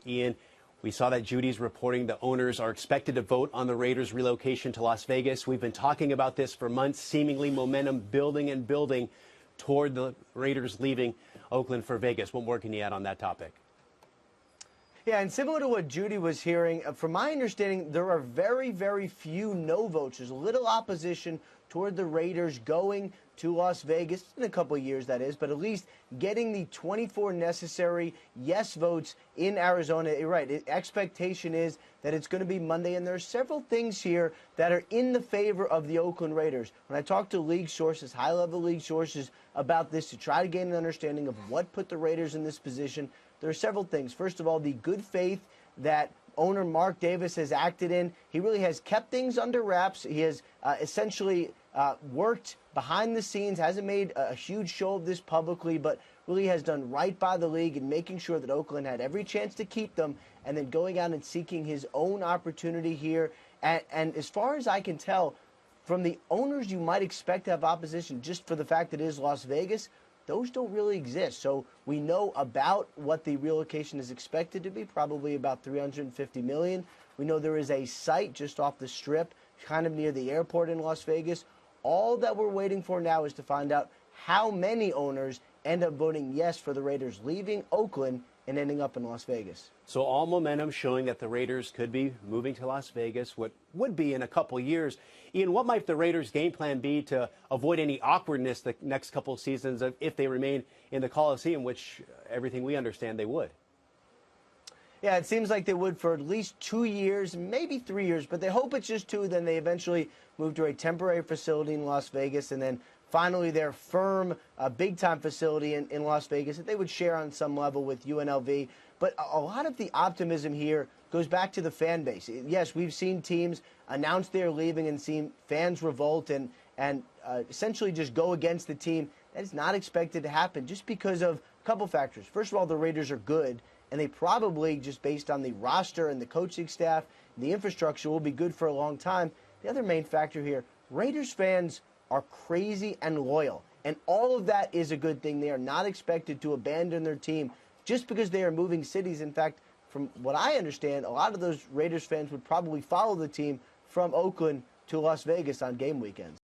Ian, we saw that Judy's reporting the owners are expected to vote on the Raiders' relocation to Las Vegas. We've been talking about this for months, seemingly momentum building and building toward the Raiders leaving Oakland for Vegas. What more can you add on that topic? Yeah, and similar to what Judy was hearing, from my understanding, there are very, very few no votes. There's little opposition toward the Raiders going to Las Vegas in a couple of years, that is, but at least getting the 24 necessary yes votes in Arizona. You're right. Expectation is that it's going to be Monday, and there are several things here that are in the favor of the Oakland Raiders. When I talk to league sources, high-level league sources about this to try to gain an understanding of what put the Raiders in this position, there are several things. First of all, the good faith that owner Mark Davis has acted in. He really has kept things under wraps. He has essentially worked behind the scenes, hasn't made a huge show of this publicly, but really has done right by the league and making sure that Oakland had every chance to keep them, and then going out and seeking his own opportunity here. And as far as I can tell, from the owners you might expect to have opposition just for the fact that it is Las Vegas, those don't really exist. So we know about what the relocation is expected to be, probably about $350 million. We know there is a site just off the Strip, kind of near the airport in Las Vegas. All that we're waiting for now is to find out how many owners end up voting yes for the Raiders leaving Oakland and ending up in Las Vegas. So all momentum showing that the Raiders could be moving to Las Vegas, what would be in a couple years. Ian, what might the Raiders' game plan be to avoid any awkwardness the next couple of seasons if they remain in the Coliseum, which everything we understand they would? Yeah, it seems like they would for at least 2 years, maybe 3 years, but they hope it's just 2. Then they eventually move to a temporary facility in Las Vegas, and then finally their firm, big-time facility in Las Vegas that they would share on some level with UNLV. But a lot of the optimism here goes back to the fan base. Yes, we've seen teams announce they're leaving and seen fans revolt and essentially just go against the team. That is not expected to happen just because of a couple factors. First of all, the Raiders are good, and they probably, just based on the roster and the coaching staff, the infrastructure, will be good for a long time. The other main factor here, Raiders fans are crazy and loyal, and all of that is a good thing. They are not expected to abandon their team just because they are moving cities. In fact, from what I understand, a lot of those Raiders fans would probably follow the team from Oakland to Las Vegas on game weekends.